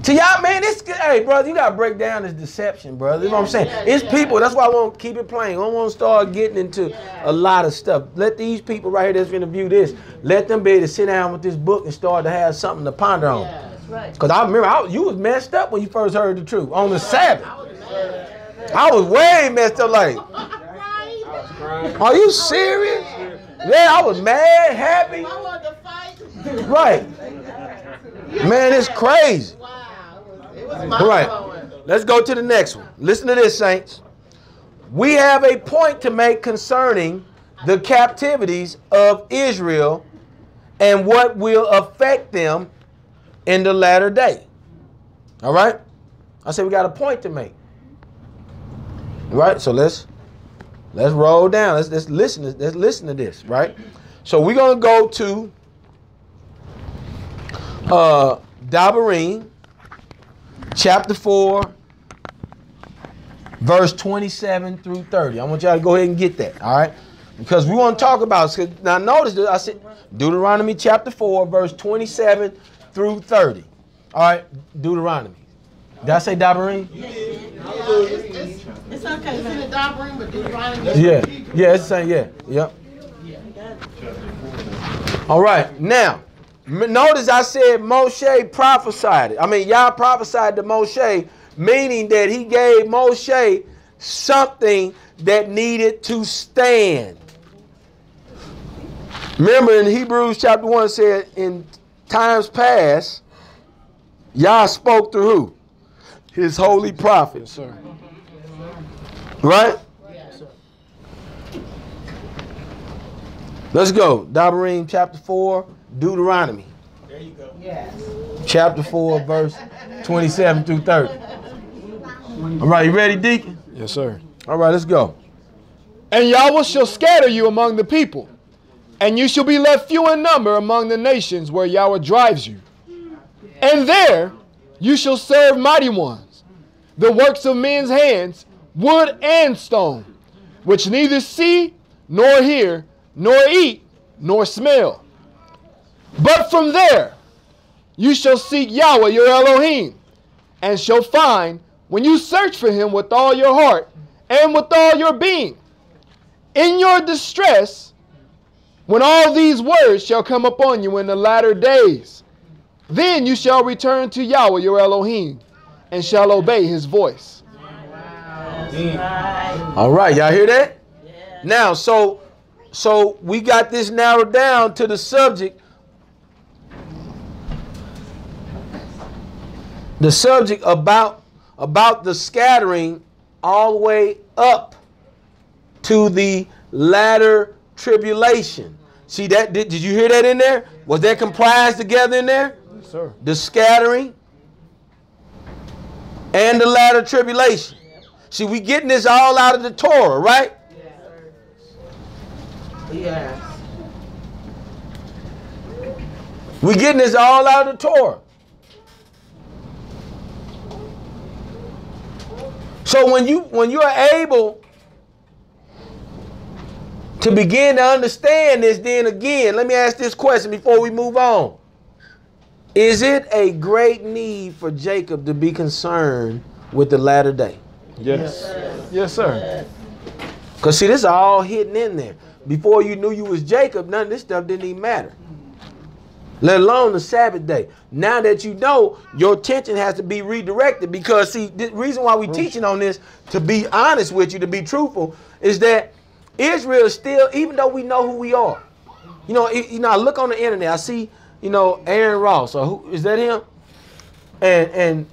To y'all, man, hey, brother, you got to break down this deception, brother. You know what I'm saying? It's people. That's why I want to keep it plain. I don't want to start getting into a lot of stuff. Let these people right here that's going to view this, let them be able to sit down with this book and start to have something to ponder on. That's right. Because I remember you was messed up when you first heard the truth on the Sabbath. I was way messed up like, are you serious? Yeah, I was mad, happy. I wanted to fight. Right. Man, it's crazy. It was Right. Let's go to the next one. Listen to this, saints. We have a point to make concerning the captivities of Israel and what will affect them in the latter day. All right? I said we got a point to make. All right? So let's roll down. Let's listen to this, right? So we're going to go to Dabarim, chapter 4, verse 27 through 30. I want y'all to go ahead and get that, all right? Because we want to talk about it. Now notice that I said Deuteronomy chapter 4, verse 27 through 30. All right, Deuteronomy. Did I say Dabarim? It's okay. It's in the Dabarim, but Deuteronomy. Yeah, it's the same, yep. All right, now, notice I said Moshe prophesied it. I mean, Yah prophesied to Moshe, meaning that he gave Moshe something that needed to stand. Remember in Hebrews chapter 1 said, in times past, Yah spoke through who? His holy prophets. Yes, sir. Right? Yes, sir. Let's go. Dabarim chapter 4, Deuteronomy. There you go. Yes. Chapter 4, verse 27 through 30. All right, you ready, Deacon? Yes, sir. All right, let's go. And Yahweh shall scatter you among the people, and you shall be left few in number among the nations where Yahweh drives you. And there you shall serve mighty ones, the works of men's hands, wood and stone, which neither see, nor hear, nor eat, nor smell. But from there you shall seek Yahweh your Elohim, and shall find when you search for him with all your heart and with all your being. In your distress, when all these words shall come upon you in the latter days, then you shall return to Yahweh your Elohim, and shall obey his voice. All right, y'all hear that? Now, so we got this narrowed down to the subject. The subject about the scattering all the way up to the latter tribulation. See that? Did you hear that in there? Was that comprised together in there? Yes, sir. The scattering and the latter tribulation. See, we getting this all out of the Torah, right? Yes. We getting this all out of the Torah. So when you are able to begin to understand this, then again, let me ask this question before we move on. Is it a great need for Jacob to be concerned with the latter day? Yes. Yes, sir. Because see, this is all hidden in there. Before you knew you was Jacob, none of this stuff didn't even matter. Let alone the Sabbath day. Now that you know, your attention has to be redirected, because see, the reason why we teaching on this, to be honest with you, to be truthful, is that Israel is still, even though we know who we are. You know, I look on the internet, I see, Aaron Ross, or who is that him? And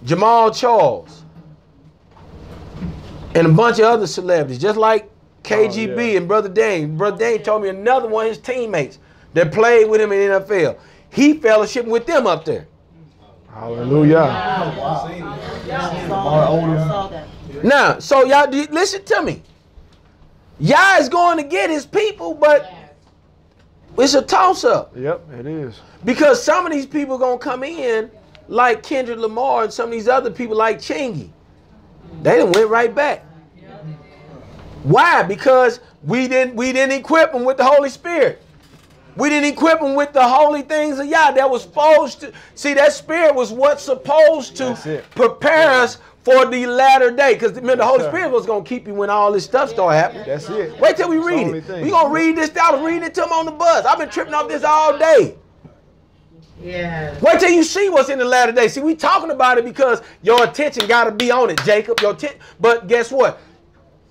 Jamal Charles. And a bunch of other celebrities, just like KGB and Brother Dane. Brother Dane told me another one of his teammates that played with him in the NFL. He fellowshiped with them up there. Hallelujah. Now, so y'all listen to me. Yah is going to get his people, but it's a toss-up. Yep, it is. Because some of these people are going to come in like Kendrick Lamar, and some of these other people like Chingy. They done went right back. Why? Because we didn't equip them with the Holy Spirit. We didn't equip them with the holy things of Yah that was supposed to. See, that Spirit was what's supposed to prepare us for the latter day. Because remember, the Holy Spirit was going to keep you when all this stuff started happening. That's it. Wait till we read it. We're going to read this. I was reading it to them on the bus. I've been tripping off this all day. Yeah. Wait till you see what's in the latter day. See, we talking about it because your attention got to be on it, Jacob. But guess what?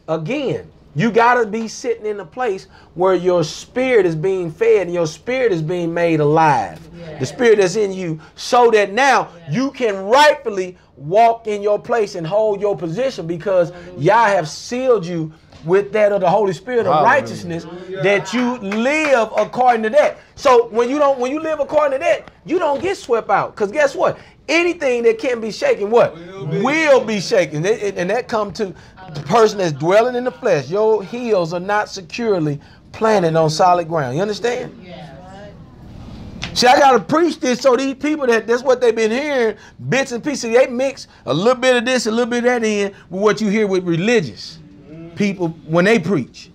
Again, you got to be sitting in a place where your spirit is being fed and your spirit is being made alive. Yeah. The spirit that's in you, so that now you can rightfully walk in your place and hold your position, because Yah have sealed you with that of the Holy Spirit of righteousness, that you live according to that. So when you live according to that, you don't get swept out. Because guess what? Anything that can be shaken, what? Will be shaken. And that come to the person that's dwelling in the flesh. Your heels are not securely planted on solid ground. You understand? Yeah. See, I got to preach this so these people, that's what they've been hearing, bits and pieces. They mix a little bit of this, a little bit of that in with what you hear with religious people when they preach.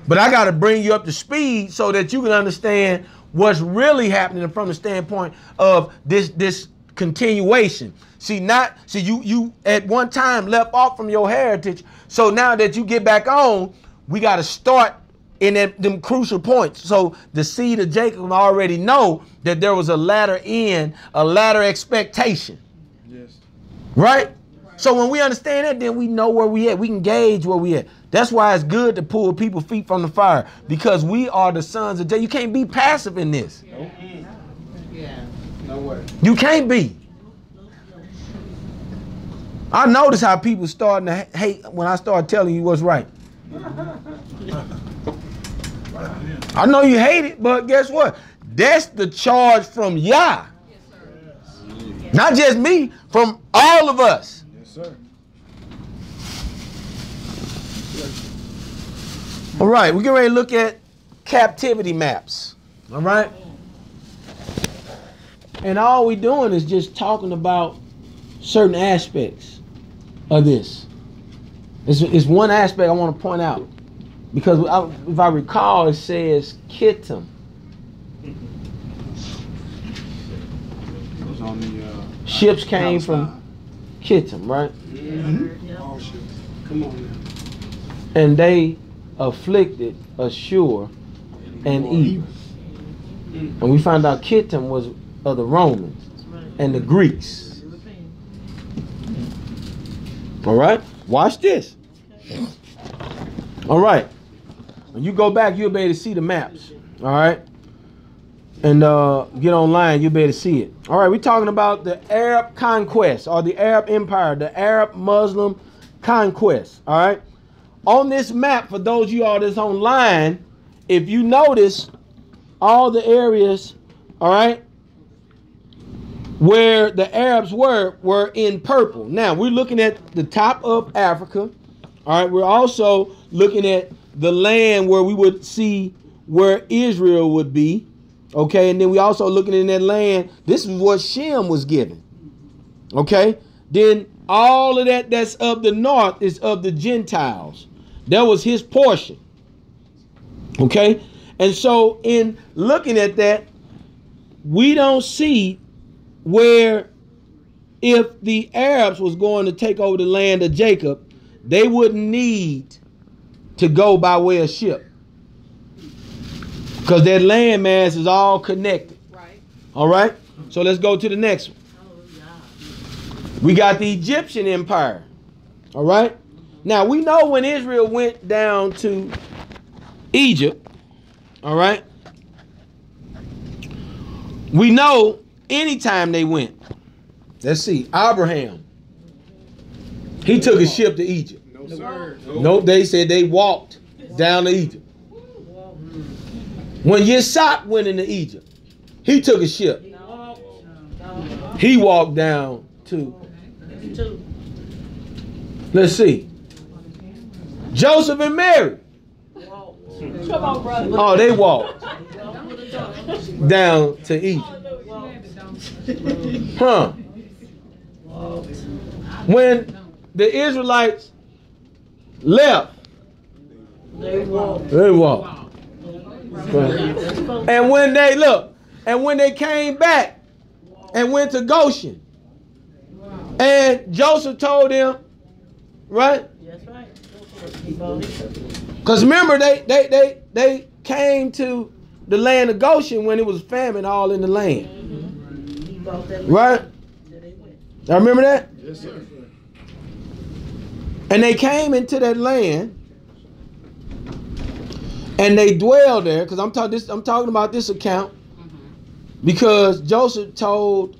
But I got to bring you up to speed so that you can understand what's really happening from the standpoint of this continuation. See, you at one time left off from your heritage. So now that you get back on, we got to start in them crucial points. So the seed of Jacob already know that there was a latter end, a latter expectation. Yes. Right? So when we understand that, then we know where we at. We can gauge where we at. That's why it's good to pull people's feet from the fire, because we are the sons of Jacob. You can't be passive in this. Nope. Yeah. No way. You can't be. I notice how people starting to hate when I start telling you what's right. I know you hate it, but guess what? That's the charge from Yah. Not just me, from all of us. Yes, sir. All right, we're getting ready to look at captivity maps. All right? And all we're doing is just talking about certain aspects of this. It's one aspect I want to point out. Because if I recall, it says Kittim. On the, ships came from Kittim, right? all ships. Come on now. And they afflicted Ashur and Eve. And we found out Kittim was of the Romans and the Greeks. All right? Watch this. All right. When you go back, you'll be able to see the maps. All right? And get online, you'll be able to see it. All right, we're talking about the Arab conquest, or the Arab Empire, the Arab Muslim conquest. All right. On this map, for those of you all that's online, if you notice all the areas, all right, where the Arabs were in purple. Now, we're looking at the top of Africa. All right, we're also looking at the land where we would see where Israel would be. Okay, and then we also looking in that land. This is what Shem was given. Okay, then all of that's of the north is of the Gentiles. That was his portion. Okay, and so in looking at that, we don't see where if the Arabs was going to take over the land of Jacob, they wouldn't need to go by way of ship. Because that land mass is all connected. Right. All right? So let's go to the next one. We got the Egyptian Empire. All right? Now, we know when Israel went down to Egypt, all right? We know anytime they went. Let's see. Abraham. He took a ship to Egypt. No, sir. Nope, they said they walked down to Egypt. When Yitzhak went into Egypt, he took a ship. He walked down to. Let's see. Joseph and Mary. Come on, brother. Oh, they walked down to Egypt. Huh. When the Israelites left, they walked. And when they when they came back and went to Goshen, and Joseph told them, right? That's right. Because remember, they came to the land of Goshen when it was famine all in the land. Right? I remember that? Yes, sir. And they came into that land and they dwelled there, because I'm talking about this account, because Joseph told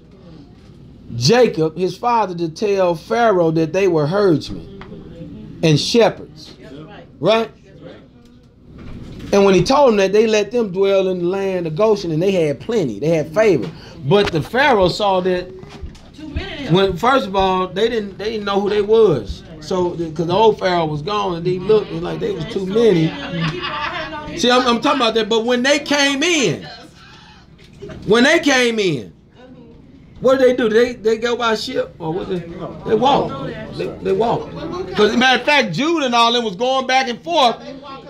Jacob, his father, to tell Pharaoh that they were herdsmen and shepherds. Right? And when he told them that, they let them dwell in the land of Goshen, and they had plenty. They had favor. But the Pharaoh saw that when, first of all, they didn't know who they was. So, because the old Pharaoh was gone, and they looked and like they was too many. See, I'm talking about that. But when they came in, what did they do? They go by ship, or what? They walked. They walked. Because, matter of fact, Judah and all them was going back and forth,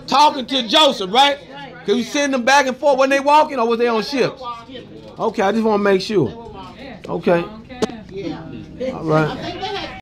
talking to Joseph, right? Because we send them back and forth. When they walking, or was they on ships? Okay, I just want to make sure. Okay. All right.